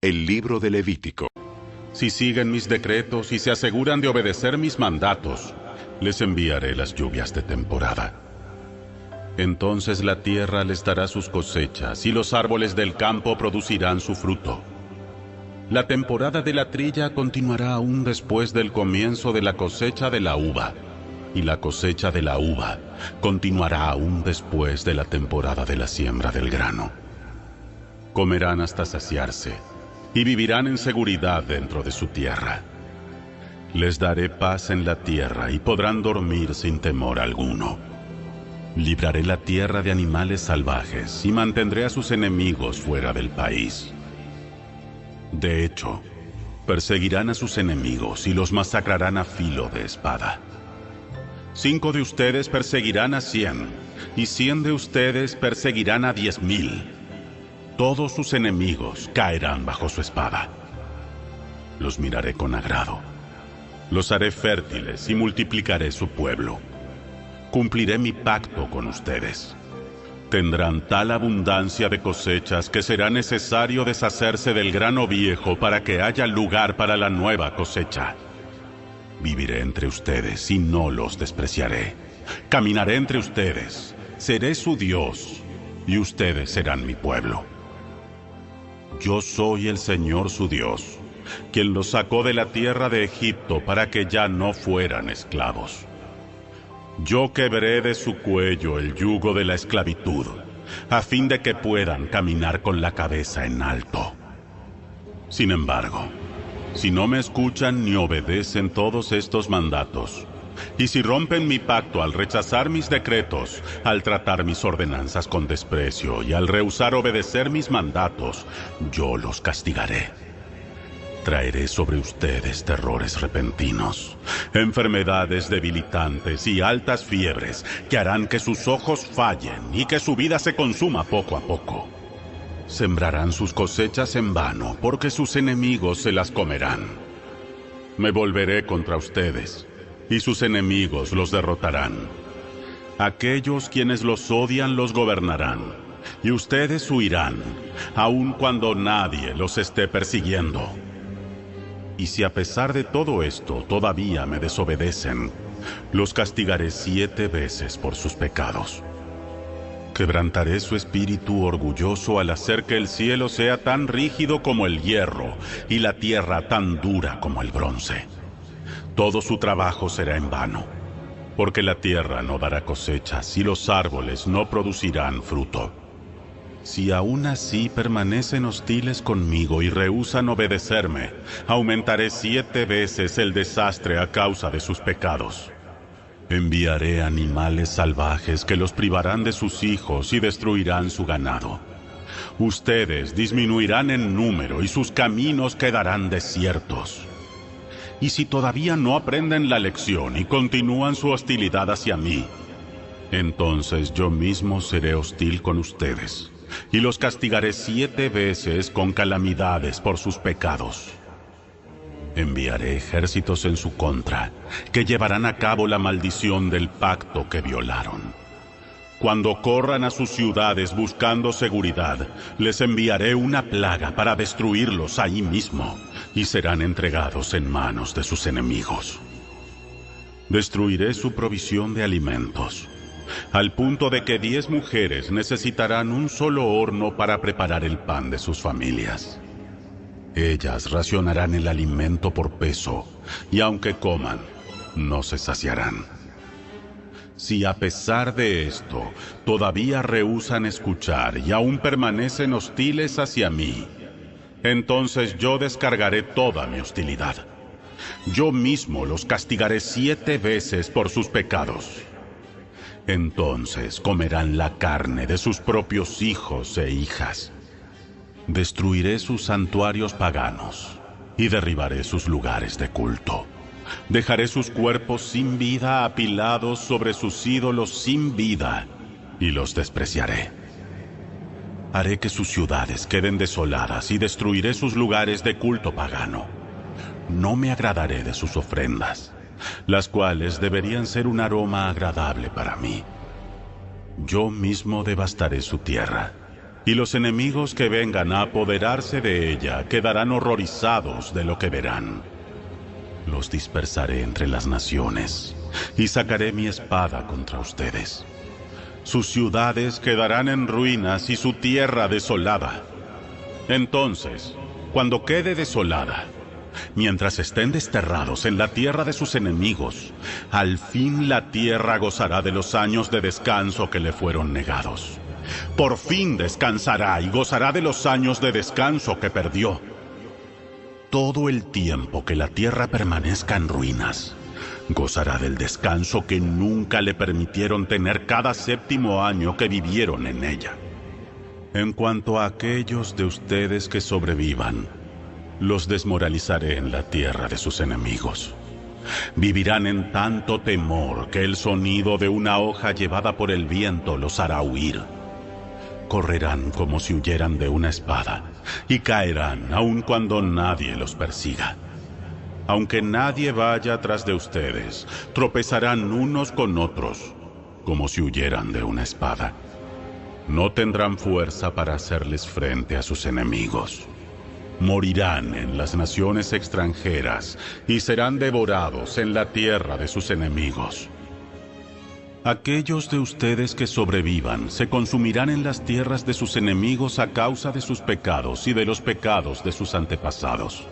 El libro de Levítico. Si siguen mis decretos y se aseguran de obedecer mis mandatos, les enviaré las lluvias de temporada. Entonces la tierra les dará sus cosechas y los árboles del campo producirán su fruto. La temporada de la trilla continuará aún después del comienzo de la cosecha de la uva, y la cosecha de la uva continuará aún después de la temporada de la siembra del grano. Comerán hasta saciarse y vivirán en seguridad dentro de su tierra. Les daré paz en la tierra y podrán dormir sin temor alguno. Libraré la tierra de animales salvajes y mantendré a sus enemigos fuera del país. De hecho, perseguirán a sus enemigos y los masacrarán a filo de espada. 5 de ustedes perseguirán a 100, y 100 de ustedes perseguirán a 10,000. Todos sus enemigos caerán bajo su espada. Los miraré con agrado. Los haré fértiles y multiplicaré su pueblo. Cumpliré mi pacto con ustedes. Tendrán tal abundancia de cosechas que será necesario deshacerse del grano viejo para que haya lugar para la nueva cosecha. Viviré entre ustedes y no los despreciaré. Caminaré entre ustedes, seré su Dios, y ustedes serán mi pueblo. Yo soy el Señor su Dios, quien los sacó de la tierra de Egipto para que ya no fueran esclavos. Yo quebré de su cuello el yugo de la esclavitud, a fin de que puedan caminar con la cabeza en alto. Sin embargo, si no me escuchan ni obedecen todos estos mandatos, y si rompen mi pacto al rechazar mis decretos, al tratar mis ordenanzas con desprecio y al rehusar obedecer mis mandatos, yo los castigaré. Traeré sobre ustedes terrores repentinos, enfermedades debilitantes y altas fiebres que harán que sus ojos fallen y que su vida se consuma poco a poco. Sembrarán sus cosechas en vano porque sus enemigos se las comerán. Me volveré contra ustedes y sus enemigos los derrotarán. Aquellos quienes los odian los gobernarán, y ustedes huirán, aun cuando nadie los esté persiguiendo. Y si a pesar de todo esto todavía me desobedecen, los castigaré 7 veces por sus pecados. Quebrantaré su espíritu orgulloso al hacer que el cielo sea tan rígido como el hierro y la tierra tan dura como el bronce. Todo su trabajo será en vano, porque la tierra no dará cosechas y los árboles no producirán fruto. Si aún así permanecen hostiles conmigo y rehúsan obedecerme, aumentaré 7 veces el desastre a causa de sus pecados. Enviaré animales salvajes que los privarán de sus hijos y destruirán su ganado. Ustedes disminuirán en número y sus caminos quedarán desiertos. Y si todavía no aprenden la lección y continúan su hostilidad hacia mí, entonces yo mismo seré hostil con ustedes, y los castigaré 7 veces con calamidades por sus pecados. Enviaré ejércitos en su contra, que llevarán a cabo la maldición del pacto que violaron. Cuando corran a sus ciudades buscando seguridad, les enviaré una plaga para destruirlos ahí mismo, y serán entregados en manos de sus enemigos. Destruiré su provisión de alimentos, al punto de que 10 mujeres necesitarán un solo horno para preparar el pan de sus familias. Ellas racionarán el alimento por peso, y aunque coman, no se saciarán. Si a pesar de esto, todavía rehúsan escuchar y aún permanecen hostiles hacia mí, entonces yo descargaré toda mi hostilidad. Yo mismo los castigaré 7 veces por sus pecados. Entonces comerán la carne de sus propios hijos e hijas. Destruiré sus santuarios paganos y derribaré sus lugares de culto. Dejaré sus cuerpos sin vida apilados sobre sus ídolos sin vida y los despreciaré. Haré que sus ciudades queden desoladas y destruiré sus lugares de culto pagano. No me agradaré de sus ofrendas, las cuales deberían ser un aroma agradable para mí. Yo mismo devastaré su tierra y los enemigos que vengan a apoderarse de ella quedarán horrorizados de lo que verán. Los dispersaré entre las naciones, y sacaré mi espada contra ustedes. Sus ciudades quedarán en ruinas y su tierra desolada. Entonces, cuando quede desolada, mientras estén desterrados en la tierra de sus enemigos, al fin la tierra gozará de los años de descanso que le fueron negados. Por fin descansará y gozará de los años de descanso que perdió. Todo el tiempo que la tierra permanezca en ruinas, gozará del descanso que nunca le permitieron tener cada 7º año que vivieron en ella. En cuanto a aquellos de ustedes que sobrevivan, los desmoralizaré en la tierra de sus enemigos. Vivirán en tanto temor que el sonido de una hoja llevada por el viento los hará huir. Correrán como si huyeran de una espada, y caerán aun cuando nadie los persiga. Aunque nadie vaya tras de ustedes, tropezarán unos con otros, como si huyeran de una espada. No tendrán fuerza para hacerles frente a sus enemigos. Morirán en las naciones extranjeras y serán devorados en la tierra de sus enemigos. Aquellos de ustedes que sobrevivan se consumirán en las tierras de sus enemigos a causa de sus pecados y de los pecados de sus antepasados.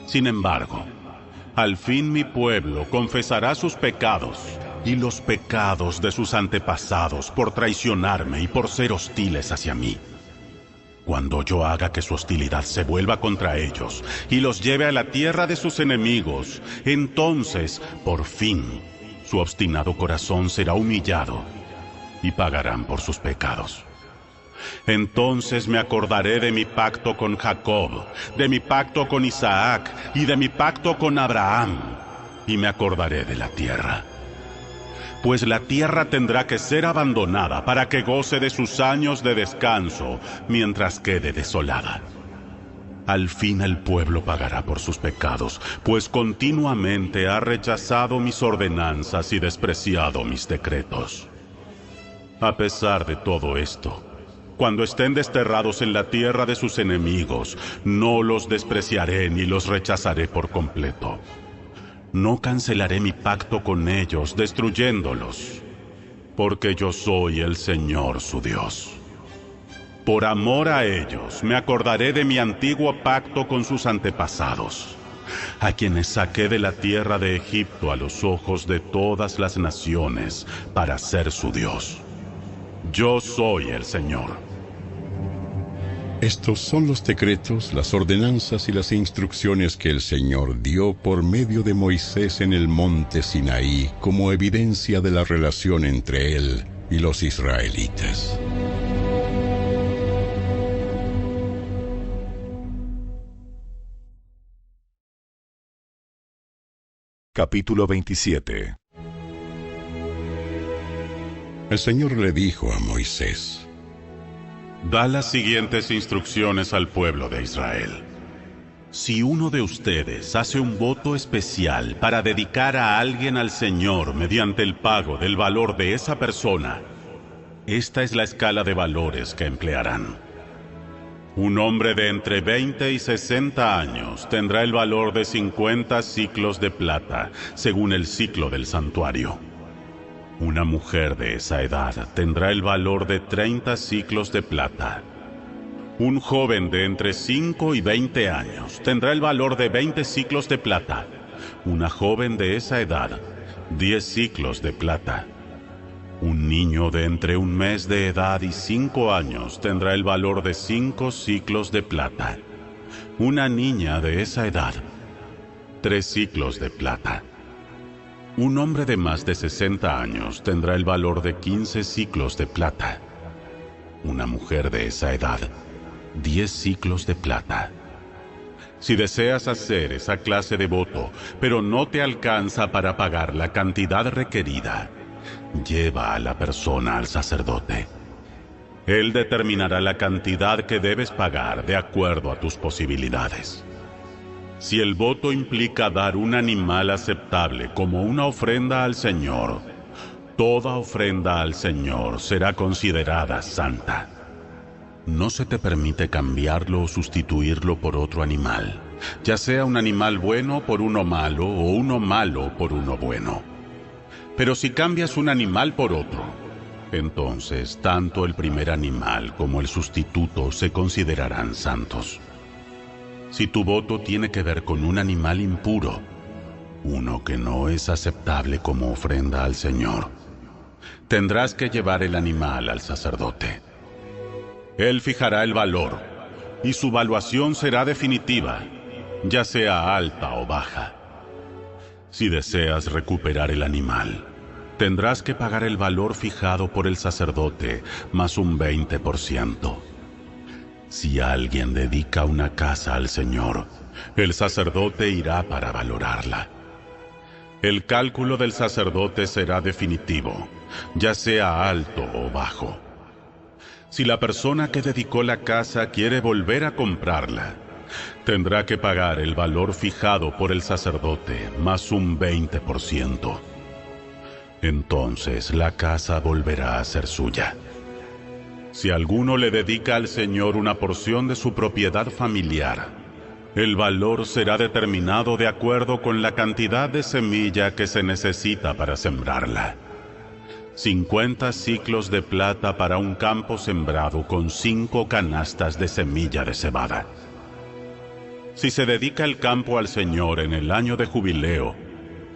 Sin embargo, al fin mi pueblo confesará sus pecados y los pecados de sus antepasados por traicionarme y por ser hostiles hacia mí. Cuando yo haga que su hostilidad se vuelva contra ellos y los lleve a la tierra de sus enemigos, entonces, por fin, su obstinado corazón será humillado y pagarán por sus pecados. Entonces me acordaré de mi pacto con Jacob, de mi pacto con Isaac y de mi pacto con Abraham, y me acordaré de la tierra. Pues la tierra tendrá que ser abandonada para que goce de sus años de descanso mientras quede desolada. Al fin el pueblo pagará por sus pecados, pues continuamente ha rechazado mis ordenanzas y despreciado mis decretos. A pesar de todo esto, cuando estén desterrados en la tierra de sus enemigos, no los despreciaré ni los rechazaré por completo. No cancelaré mi pacto con ellos, destruyéndolos, porque yo soy el Señor su Dios. Por amor a ellos, me acordaré de mi antiguo pacto con sus antepasados, a quienes saqué de la tierra de Egipto a los ojos de todas las naciones para ser su Dios. Yo soy el Señor. Estos son los decretos, las ordenanzas y las instrucciones que el Señor dio por medio de Moisés en el monte Sinaí como evidencia de la relación entre él y los israelitas. Capítulo 27. El Señor le dijo a Moisés: Da las siguientes instrucciones al pueblo de Israel. Si uno de ustedes hace un voto especial para dedicar a alguien al Señor mediante el pago del valor de esa persona, esta es la escala de valores que emplearán. Un hombre de entre 20 y 60 años tendrá el valor de 50 siclos de plata, según el siclo del santuario. Una mujer de esa edad tendrá el valor de 30 siclos de plata. Un joven de entre 5 y 20 años tendrá el valor de 20 siclos de plata. Una joven de esa edad, 10 siclos de plata. Un niño de entre 1 mes de edad y 5 años tendrá el valor de 5 siclos de plata. Una niña de esa edad, 3 siclos de plata. Un hombre de más de 60 años tendrá el valor de 15 siclos de plata. Una mujer de esa edad, 10 siclos de plata. Si deseas hacer esa clase de voto, pero no te alcanza para pagar la cantidad requerida, lleva a la persona al sacerdote. Él determinará la cantidad que debes pagar de acuerdo a tus posibilidades. Si el voto implica dar un animal aceptable como una ofrenda al Señor, toda ofrenda al Señor será considerada santa. No se te permite cambiarlo o sustituirlo por otro animal, ya sea un animal bueno por uno malo o uno malo por uno bueno. Pero si cambias un animal por otro, entonces tanto el primer animal como el sustituto se considerarán santos. Si tu voto tiene que ver con un animal impuro, uno que no es aceptable como ofrenda al Señor, tendrás que llevar el animal al sacerdote. Él fijará el valor, y su valuación será definitiva, ya sea alta o baja. Si deseas recuperar el animal, tendrás que pagar el valor fijado por el sacerdote, más un 20%. Si alguien dedica una casa al Señor, el sacerdote irá para valorarla. El cálculo del sacerdote será definitivo, ya sea alto o bajo. Si la persona que dedicó la casa quiere volver a comprarla, tendrá que pagar el valor fijado por el sacerdote, más un 20%. Entonces la casa volverá a ser suya. Si alguno le dedica al Señor una porción de su propiedad familiar, el valor será determinado de acuerdo con la cantidad de semilla que se necesita para sembrarla. 50 siclos de plata para un campo sembrado con 5 canastas de semilla de cebada. Si se dedica el campo al Señor en el año de jubileo,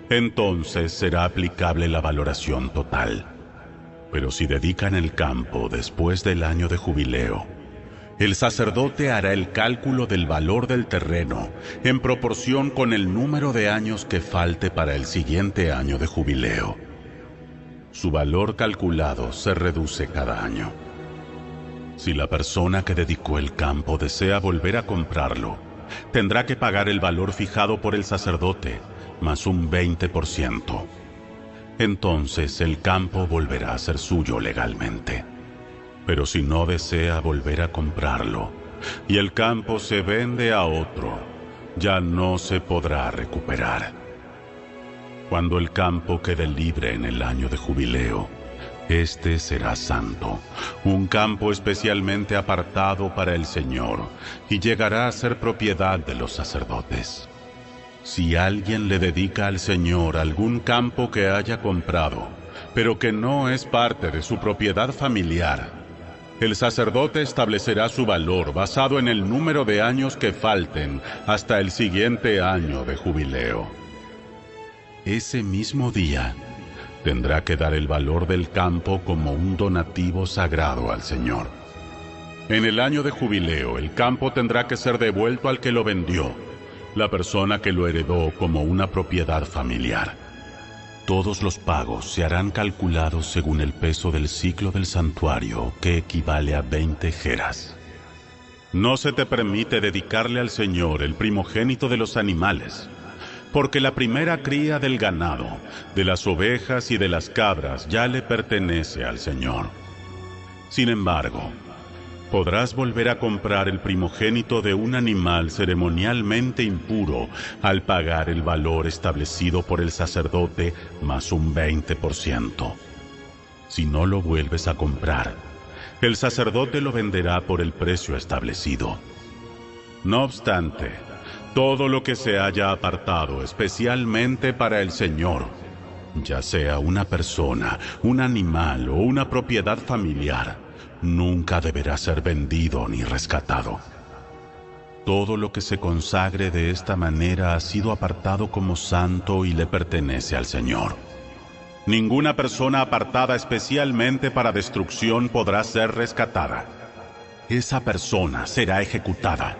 entonces será aplicable la valoración total. Pero si dedican el campo después del año de jubileo, el sacerdote hará el cálculo del valor del terreno en proporción con el número de años que falte para el siguiente año de jubileo. Su valor calculado se reduce cada año. Si la persona que dedicó el campo desea volver a comprarlo, tendrá que pagar el valor fijado por el sacerdote, más un 20%. Entonces el campo volverá a ser suyo legalmente. Pero si no desea volver a comprarlo, y el campo se vende a otro, ya no se podrá recuperar. Cuando el campo quede libre en el año de jubileo, este será santo, un campo especialmente apartado para el Señor, y llegará a ser propiedad de los sacerdotes. Si alguien le dedica al Señor algún campo que haya comprado, pero que no es parte de su propiedad familiar, el sacerdote establecerá su valor basado en el número de años que falten hasta el siguiente año de jubileo. Ese mismo día, tendrá que dar el valor del campo como un donativo sagrado al Señor. En el año de jubileo, el campo tendrá que ser devuelto al que lo vendió, la persona que lo heredó como una propiedad familiar. Todos los pagos se harán calculados según el peso del siclo del santuario, que equivale a 20 geras. No se te permite dedicarle al Señor el primogénito de los animales, porque la primera cría del ganado, de las ovejas y de las cabras ya le pertenece al Señor. Sin embargo, podrás volver a comprar el primogénito de un animal ceremonialmente impuro al pagar el valor establecido por el sacerdote más un 20%. Si no lo vuelves a comprar, el sacerdote lo venderá por el precio establecido. No obstante, todo lo que se haya apartado especialmente para el Señor, ya sea una persona, un animal o una propiedad familiar, nunca deberá ser vendido ni rescatado. Todo lo que se consagre de esta manera ha sido apartado como santo y le pertenece al Señor. Ninguna persona apartada especialmente para destrucción podrá ser rescatada. Esa persona será ejecutada.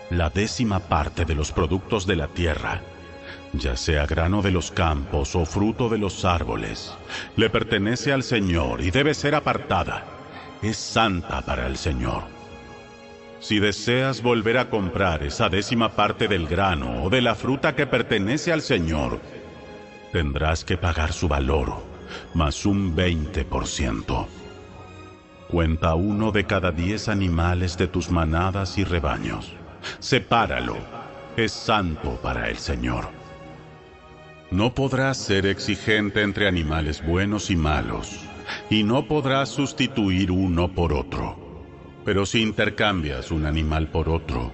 La 10ª parte de los productos de la tierra, ya sea grano de los campos o fruto de los árboles, le pertenece al Señor y debe ser apartada. Es santa para el Señor. Si deseas volver a comprar esa 10ª parte del grano o de la fruta que pertenece al Señor, tendrás que pagar su valor, más un 20%. Cuenta uno de cada 10 animales de tus manadas y rebaños. Sepáralo, es santo para el Señor. No podrás ser exigente entre animales buenos y malos, y no podrás sustituir uno por otro. Pero si intercambias un animal por otro,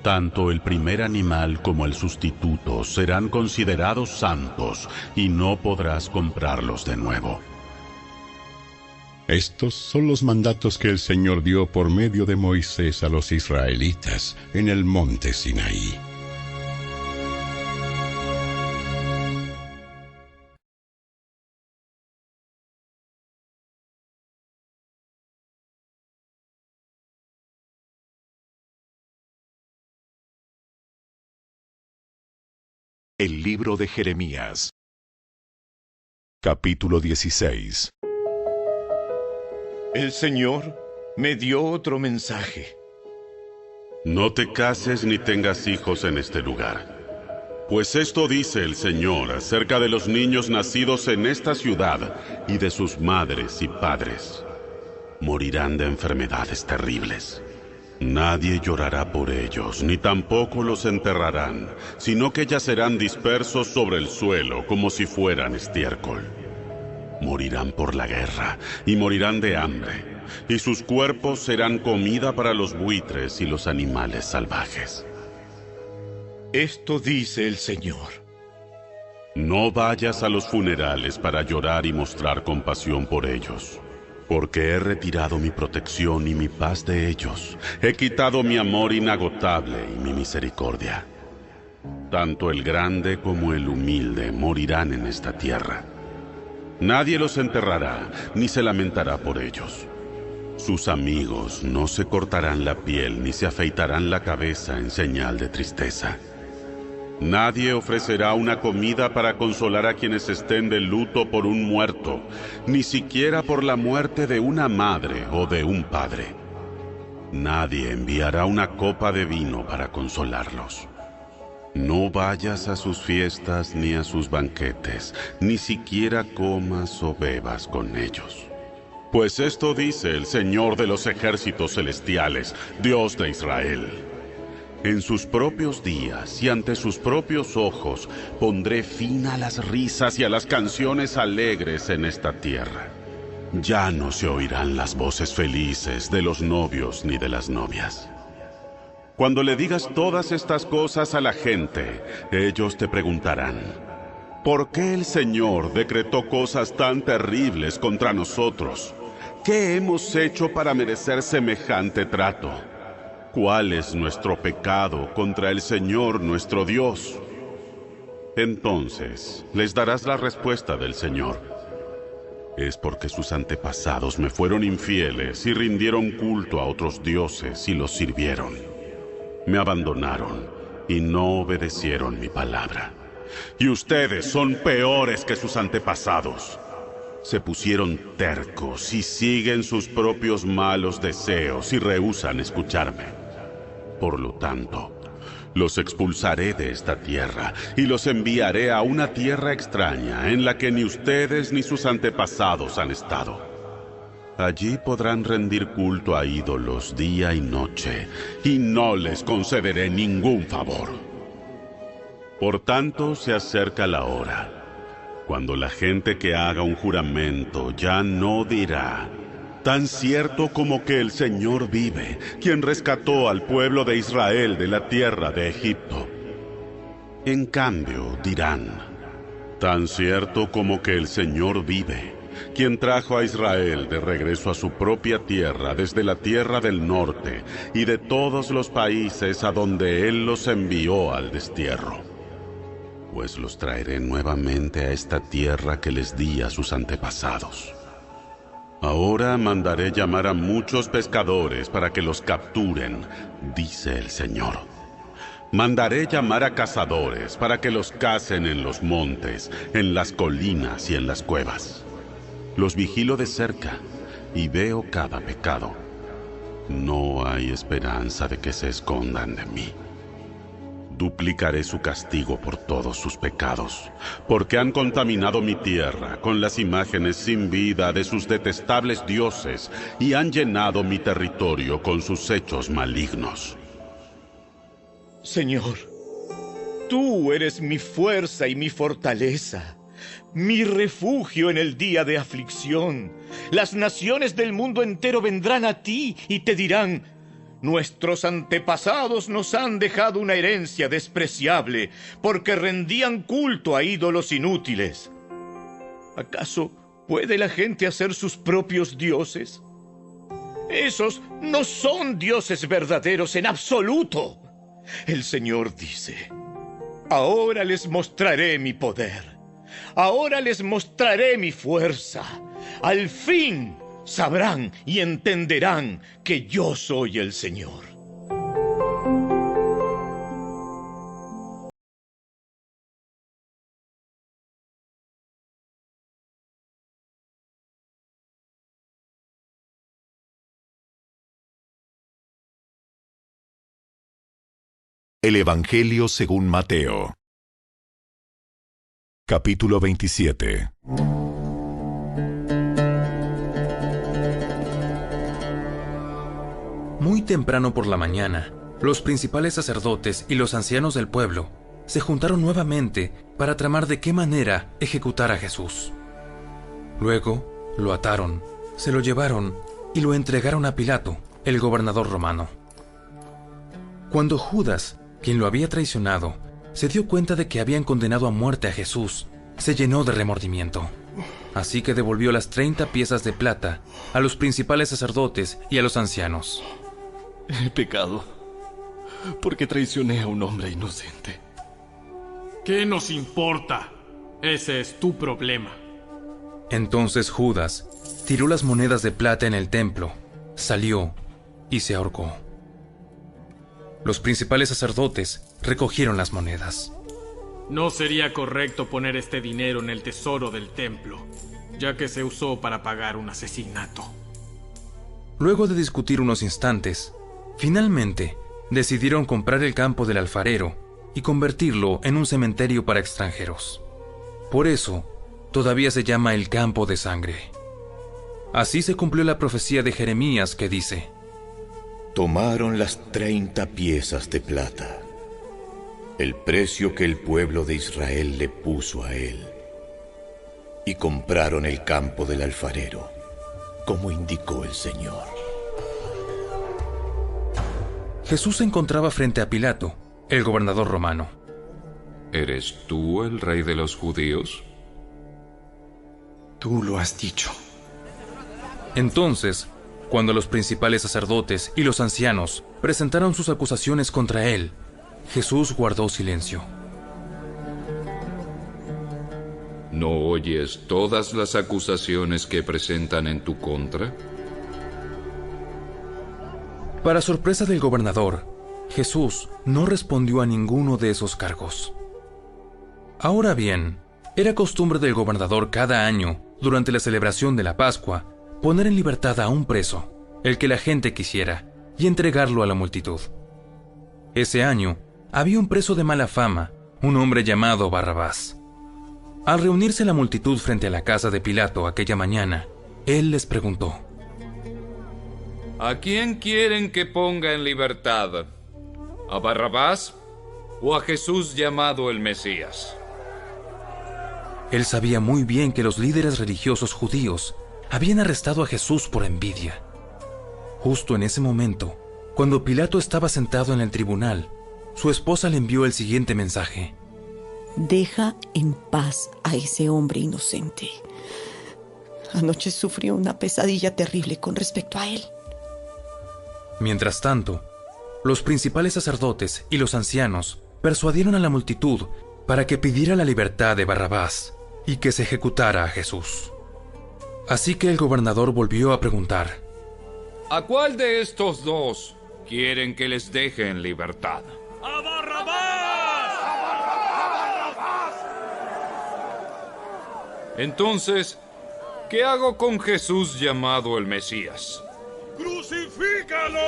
tanto el primer animal como el sustituto serán considerados santos y no podrás comprarlos de nuevo. Estos son los mandatos que el Señor dio por medio de Moisés a los israelitas en el monte Sinaí. El libro de Jeremías. Capítulo 16. El Señor me dio otro mensaje. No te cases ni tengas hijos en este lugar, pues esto dice el Señor acerca de los niños nacidos en esta ciudad y de sus madres y padres. Morirán de enfermedades terribles. Nadie llorará por ellos, ni tampoco los enterrarán, sino que yacerán dispersos sobre el suelo como si fueran estiércol. Morirán por la guerra, y morirán de hambre, y sus cuerpos serán comida para los buitres y los animales salvajes. Esto dice el Señor. No vayas a los funerales para llorar y mostrar compasión por ellos. Porque he retirado mi protección y mi paz de ellos. He quitado mi amor inagotable y mi misericordia. Tanto el grande como el humilde morirán en esta tierra. Nadie los enterrará, ni se lamentará por ellos. Sus amigos no se cortarán la piel, ni se afeitarán la cabeza en señal de tristeza. Nadie ofrecerá una comida para consolar a quienes estén de luto por un muerto, ni siquiera por la muerte de una madre o de un padre. Nadie enviará una copa de vino para consolarlos. No vayas a sus fiestas ni a sus banquetes, ni siquiera comas o bebas con ellos. Pues esto dice el Señor de los ejércitos celestiales, Dios de Israel. En sus propios días y ante sus propios ojos pondré fin a las risas y a las canciones alegres en esta tierra. Ya no se oirán las voces felices de los novios ni de las novias. Cuando le digas todas estas cosas a la gente, ellos te preguntarán: ¿por qué el Señor decretó cosas tan terribles contra nosotros? ¿Qué hemos hecho para merecer semejante trato? ¿Cuál es nuestro pecado contra el Señor nuestro Dios? Entonces les darás la respuesta del Señor. Es porque sus antepasados me fueron infieles y rindieron culto a otros dioses y los sirvieron. Me abandonaron y no obedecieron mi palabra. Y ustedes son peores que sus antepasados. Se pusieron tercos y siguen sus propios malos deseos y rehúsan escucharme. Por lo tanto, los expulsaré de esta tierra y los enviaré a una tierra extraña en la que ni ustedes ni sus antepasados han estado. Allí podrán rendir culto a ídolos día y noche y no les concederé ningún favor. Por tanto, se acerca la hora, cuando la gente que haga un juramento ya no dirá: tan cierto como que el Señor vive, quien rescató al pueblo de Israel de la tierra de Egipto. En cambio, dirán: tan cierto como que el Señor vive, quien trajo a Israel de regreso a su propia tierra desde la tierra del norte y de todos los países a donde Él los envió al destierro. Pues los traeré nuevamente a esta tierra que les di a sus antepasados. Ahora mandaré llamar a muchos pescadores para que los capturen, dice el Señor. Mandaré llamar a cazadores para que los cacen en los montes, en las colinas y en las cuevas. Los vigilo de cerca y veo cada pecado. No hay esperanza de que se escondan de mí. Duplicaré su castigo por todos sus pecados, porque han contaminado mi tierra con las imágenes sin vida de sus detestables dioses y han llenado mi territorio con sus hechos malignos. Señor, tú eres mi fuerza y mi fortaleza. mi refugio en el día de aflicción. Las naciones del mundo entero vendrán a ti y te dirán: nuestros antepasados nos han dejado una herencia despreciable, porque rendían culto a ídolos inútiles. ¿Acaso puede la gente hacer sus propios dioses? Esos no son dioses verdaderos en absoluto. El Señor dice: ahora les mostraré mi poder. Ahora les mostraré mi fuerza. Al fin sabrán y entenderán que yo soy el Señor. El Evangelio según Mateo. Capítulo 27. Muy temprano por la mañana, los principales sacerdotes y los ancianos del pueblo se juntaron nuevamente para tramar de qué manera ejecutar a Jesús. Luego lo ataron, se lo llevaron y lo entregaron a Pilato, el gobernador romano. Cuando Judas, quien lo había traicionado, se dio cuenta de que habían condenado a muerte a Jesús, se llenó de remordimiento. Así que devolvió las 30 piezas de plata a los principales sacerdotes y a los ancianos. He pecado porque traicioné a un hombre inocente. ¿Qué nos importa? Ese es tu problema. Entonces Judas tiró las monedas de plata en el templo, salió y se ahorcó. Los principales sacerdotes recogieron las monedas. No sería correcto poner este dinero en el tesoro del templo, ya que se usó para pagar un asesinato. Luego de discutir unos instantes, finalmente decidieron comprar el campo del alfarero y convertirlo en un cementerio para extranjeros. Por eso, todavía se llama el campo de sangre. Así se cumplió la profecía de Jeremías que dice: Tomaron las 30 piezas de plata, el precio que el pueblo de Israel le puso a él, y compraron el campo del alfarero, como indicó el Señor. Jesús se encontraba frente a Pilato, el gobernador romano. ¿Eres tú el rey de los judíos? Tú lo has dicho. Entonces, cuando los principales sacerdotes y los ancianos presentaron sus acusaciones contra él, Jesús guardó silencio. ¿No oyes todas las acusaciones que presentan en tu contra? Para sorpresa del gobernador, Jesús no respondió a ninguno de esos cargos. Ahora bien, era costumbre del gobernador cada año, durante la celebración de la Pascua, poner en libertad a un preso, el que la gente quisiera, y entregarlo a la multitud. Ese año, había un preso de mala fama, un hombre llamado Barrabás. Al reunirse la multitud frente a la casa de Pilato aquella mañana, él les preguntó: ¿A quién quieren que ponga en libertad? ¿A Barrabás o a Jesús llamado el Mesías? Él sabía muy bien que los líderes religiosos judíos habían arrestado a Jesús por envidia. Justo en ese momento, cuando Pilato estaba sentado en el tribunal, su esposa le envió el siguiente mensaje: Deja en paz a ese hombre inocente. Anoche sufrió una pesadilla terrible con respecto a él. Mientras tanto, los principales sacerdotes y los ancianos persuadieron a la multitud para que pidiera la libertad de Barrabás y que se ejecutara a Jesús. Así que el gobernador volvió a preguntar: ¿A cuál de estos dos quieren que les deje en libertad? ¡A Barrabás! ¡A Barrabás! Entonces, ¿qué hago con Jesús llamado el Mesías? ¡Crucifícalo!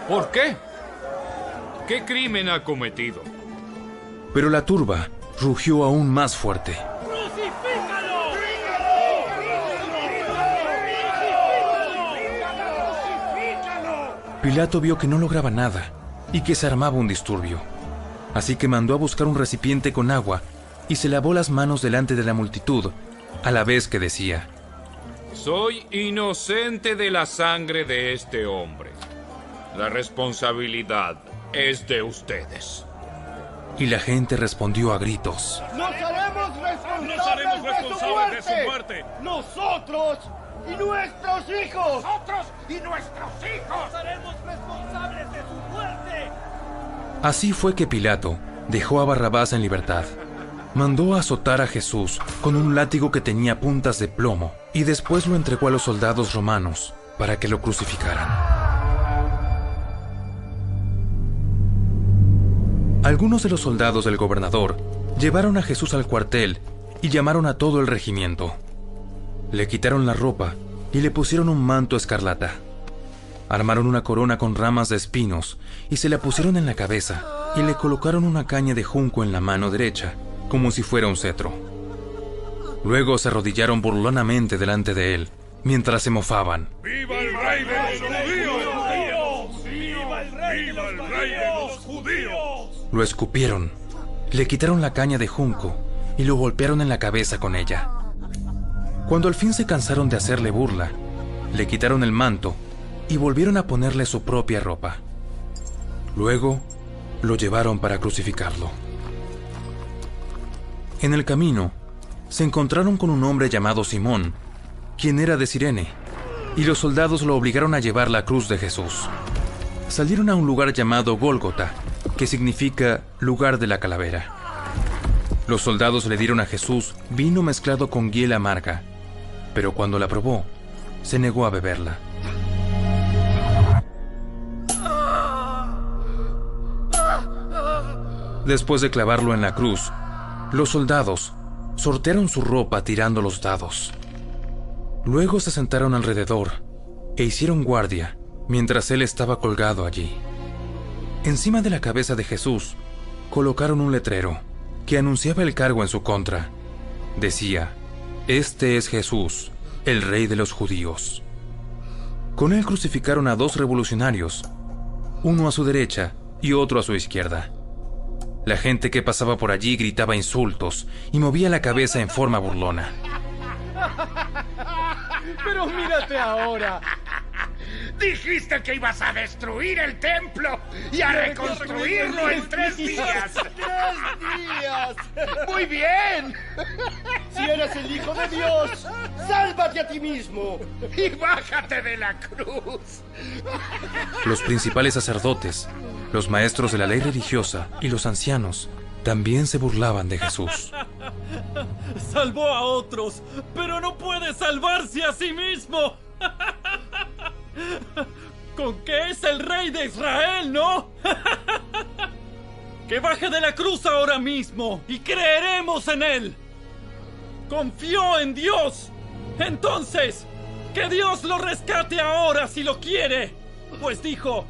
¿Por qué? ¿Qué crimen ha cometido? Pero la turba rugió aún más fuerte. ¡Crucifícalo! Pilato vio que no lograba nada y que se armaba un disturbio. Así que mandó a buscar un recipiente con agua y se lavó las manos delante de la multitud, a la vez que decía: Soy inocente de la sangre de este hombre. La responsabilidad es de ustedes. Y la gente respondió a gritos: ¡Nos haremos responsables de su muerte! ¡Nosotros y nuestros hijos! ¡Nosotros y nuestros hijos! ¡Nos haremos responsables de su muerte! Así fue que Pilato dejó a Barrabás en libertad. Mandó a azotar a Jesús con un látigo que tenía puntas de plomo y después lo entregó a los soldados romanos para que lo crucificaran. Algunos de los soldados del gobernador llevaron a Jesús al cuartel y llamaron a todo el regimiento. Le quitaron la ropa y le pusieron un manto escarlata. Armaron una corona con ramas de espinos y se la pusieron en la cabeza y le colocaron una caña de junco en la mano derecha, como si fuera un cetro. Luego se arrodillaron burlonamente delante de él, mientras se mofaban. ¡Viva el rey de los judíos! ¡Viva el rey de los judíos! Lo escupieron, le quitaron la caña de junco y lo golpearon en la cabeza con ella. Cuando al fin se cansaron de hacerle burla, le quitaron el manto y volvieron a ponerle su propia ropa. Luego lo llevaron para crucificarlo. En el camino, se encontraron con un hombre llamado Simón, quien era de Cirene, y los soldados lo obligaron a llevar la cruz de Jesús. Salieron a un lugar llamado Gólgota, que significa lugar de la calavera. Los soldados le dieron a Jesús vino mezclado con hiel amarga, pero cuando la probó, se negó a beberla. Después de clavarlo en la cruz, los soldados sortearon su ropa tirando los dados. Luego se sentaron alrededor e hicieron guardia mientras él estaba colgado allí. Encima de la cabeza de Jesús colocaron un letrero que anunciaba el cargo en su contra. Decía: Este es Jesús, el rey de los judíos. Con él crucificaron a 2 revolucionarios, uno a su derecha y otro a su izquierda. La gente que pasaba por allí gritaba insultos y movía la cabeza en forma burlona. ¡Pero mírate ahora! Dijiste que ibas a destruir el templo y a reconstruirlo en 3 días. ¡3 días! ¡Muy bien! Si eres el Hijo de Dios, sálvate a ti mismo y bájate de la cruz. Los principales sacerdotes, los maestros de la ley religiosa y los ancianos también se burlaban de Jesús. Salvó a otros, pero no puede salvarse a sí mismo. Con que es el rey de Israel, ¿no? Que baje de la cruz ahora mismo y creeremos en él. Confió en Dios. Entonces, que Dios lo rescate ahora si lo quiere. Pues dijo: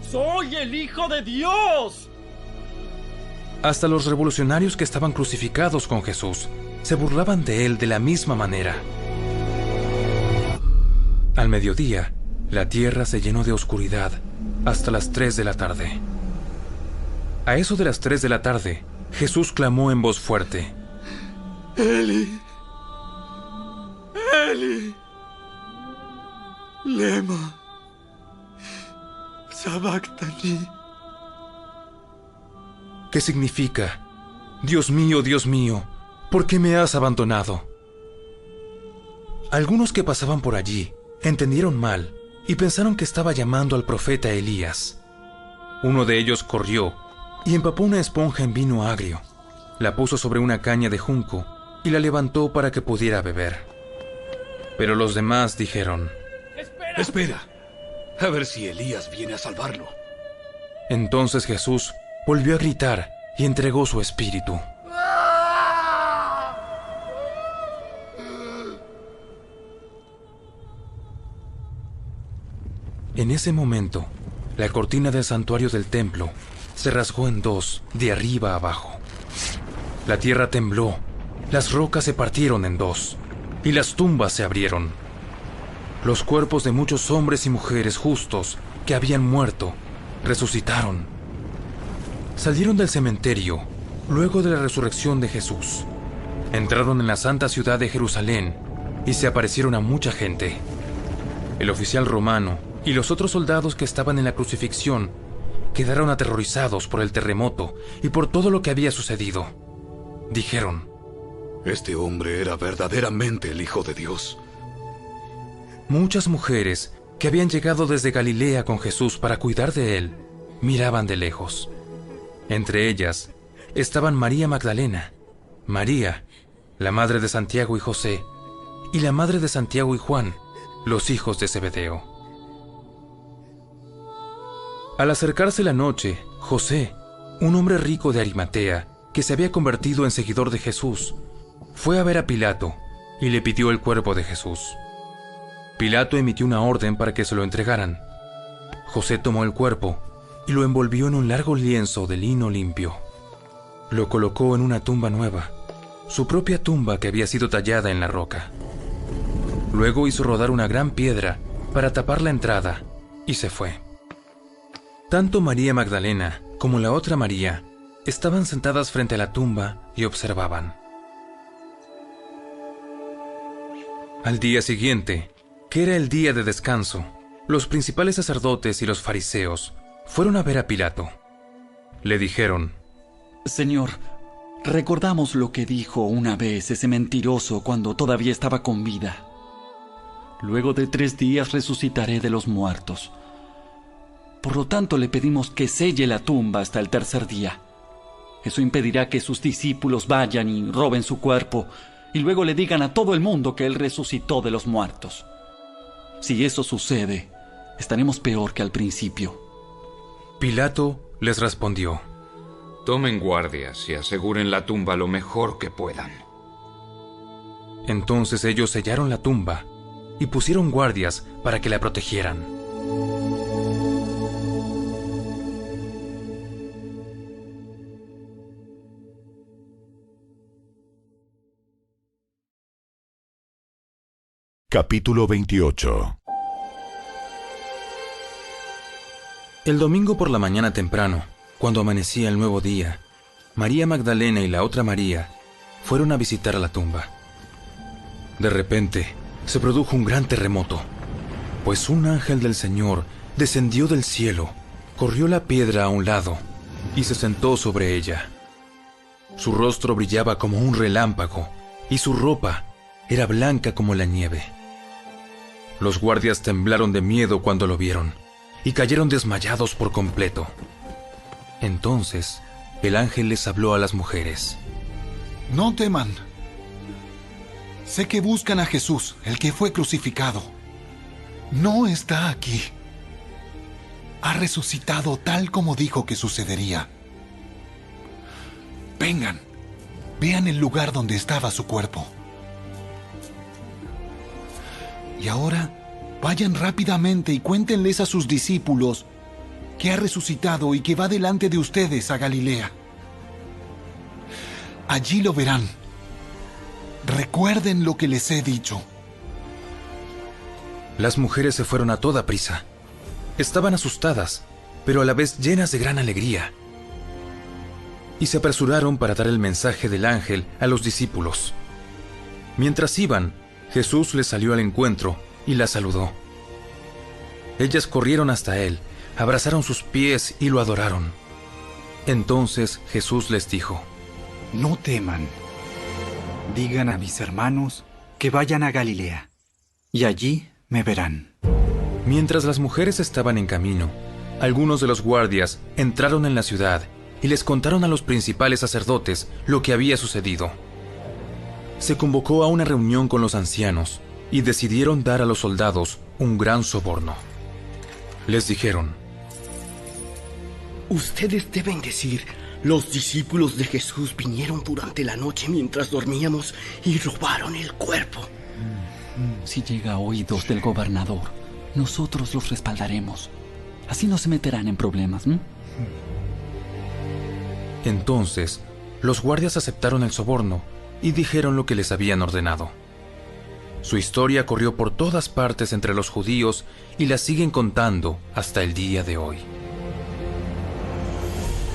¡Soy el Hijo de Dios! Hasta los revolucionarios que estaban crucificados con Jesús se burlaban de él de la misma manera. Al mediodía, la tierra se llenó de oscuridad hasta las 3 de la tarde. A eso de las 3 de la tarde, Jesús clamó en voz fuerte: Eli, Eli, lema sabactani. ¿Qué significa: Dios mío, ¿por qué me has abandonado? Algunos que pasaban por allí entendieron mal y pensaron que estaba llamando al profeta Elías. Uno de ellos corrió y empapó una esponja en vino agrio, la puso sobre una caña de junco y la levantó para que pudiera beber. Pero los demás dijeron: Espera, a ver si Elías viene a salvarlo. Entonces Jesús volvió a gritar y entregó su espíritu. En ese momento, la cortina del santuario del templo se rasgó en 2, de arriba a abajo. La tierra tembló, las rocas se partieron en 2, y las tumbas se abrieron. Los cuerpos de muchos hombres y mujeres justos que habían muerto resucitaron. salieron del cementerio luego de la resurrección de Jesús. Entraron en la santa ciudad de Jerusalén y se aparecieron a mucha gente. El oficial romano y los otros soldados que estaban en la crucifixión quedaron aterrorizados por el terremoto y por todo lo que había sucedido. Dijeron: Este hombre era verdaderamente el Hijo de Dios. Muchas mujeres que habían llegado desde Galilea con Jesús para cuidar de él, miraban de lejos. Entre ellas estaban María Magdalena, María, la madre de Santiago y José, y la madre de Santiago y Juan, los hijos de Zebedeo. Al acercarse la noche, José, un hombre rico de Arimatea, que se había convertido en seguidor de Jesús, fue a ver a Pilato y le pidió el cuerpo de Jesús. Pilato emitió una orden para que se lo entregaran. José tomó el cuerpo y lo envolvió en un largo lienzo de lino limpio. Lo colocó en una tumba nueva, su propia tumba que había sido tallada en la roca. Luego hizo rodar una gran piedra para tapar la entrada y se fue. Tanto María Magdalena como la otra María estaban sentadas frente a la tumba y observaban. Al día siguiente, que era el día de descanso, los principales sacerdotes y los fariseos fueron a ver a Pilato. Le dijeron: Señor, recordamos lo que dijo una vez ese mentiroso cuando todavía estaba con vida. Luego de 3 días resucitaré de los muertos. Por lo tanto, le pedimos que selle la tumba hasta el 3er día. Eso impedirá que sus discípulos vayan y roben su cuerpo y luego le digan a todo el mundo que él resucitó de los muertos. Si eso sucede, estaremos peor que al principio. Pilato les respondió: Tomen guardias y aseguren la tumba lo mejor que puedan. Entonces ellos sellaron la tumba y pusieron guardias para que la protegieran. Capítulo 28. El domingo por la mañana temprano, cuando amanecía el nuevo día, María Magdalena y la otra María fueron a visitar la tumba. De repente, se produjo un gran terremoto, pues un ángel del Señor descendió del cielo, corrió la piedra a un lado y se sentó sobre ella. Su rostro brillaba como un relámpago y su ropa era blanca como la nieve. Los guardias temblaron de miedo cuando lo vieron y cayeron desmayados por completo. Entonces, el ángel les habló a las mujeres: No teman. Sé que buscan a Jesús, el que fue crucificado. No está aquí. Ha resucitado tal como dijo que sucedería. Vengan, vean el lugar donde estaba su cuerpo. Y ahora, vayan rápidamente y cuéntenles a sus discípulos que ha resucitado y que va delante de ustedes a Galilea. Allí lo verán. Recuerden lo que les he dicho. Las mujeres se fueron a toda prisa. Estaban asustadas, pero a la vez llenas de gran alegría. Y se apresuraron para dar el mensaje del ángel a los discípulos. Mientras iban, Jesús les salió al encuentro y las saludó. Ellas corrieron hasta él, abrazaron sus pies y lo adoraron. Entonces Jesús les dijo: No teman. Digan a mis hermanos que vayan a Galilea, y allí me verán. Mientras las mujeres estaban en camino, algunos de los guardias entraron en la ciudad y les contaron a los principales sacerdotes lo que había sucedido. Se convocó a una reunión con los ancianos y decidieron dar a los soldados un gran soborno. Les dijeron: Ustedes deben decir: los discípulos de Jesús vinieron durante la noche mientras dormíamos y robaron el cuerpo. Si llega a oídos del gobernador, nosotros los respaldaremos. Así no se meterán en problemas, ¿no? Entonces, los guardias aceptaron el soborno y dijeron lo que les habían ordenado. Su historia corrió por todas partes entre los judíos y la siguen contando hasta el día de hoy.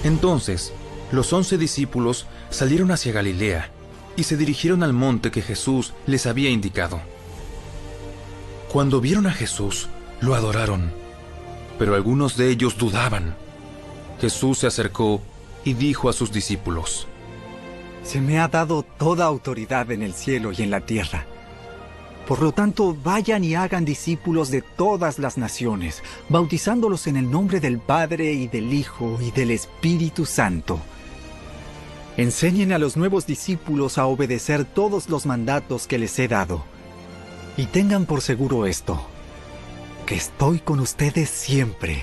Entonces, los 11 discípulos salieron hacia Galilea y se dirigieron al monte que Jesús les había indicado. Cuando vieron a Jesús, lo adoraron, pero algunos de ellos dudaban. Jesús se acercó y dijo a sus discípulos: Se me ha dado toda autoridad en el cielo y en la tierra. Por lo tanto, vayan y hagan discípulos de todas las naciones, bautizándolos en el nombre del Padre y del Hijo y del Espíritu Santo. Enseñen a los nuevos discípulos a obedecer todos los mandatos que les he dado. Y tengan por seguro esto, que estoy con ustedes siempre,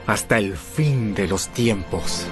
hasta el fin de los tiempos.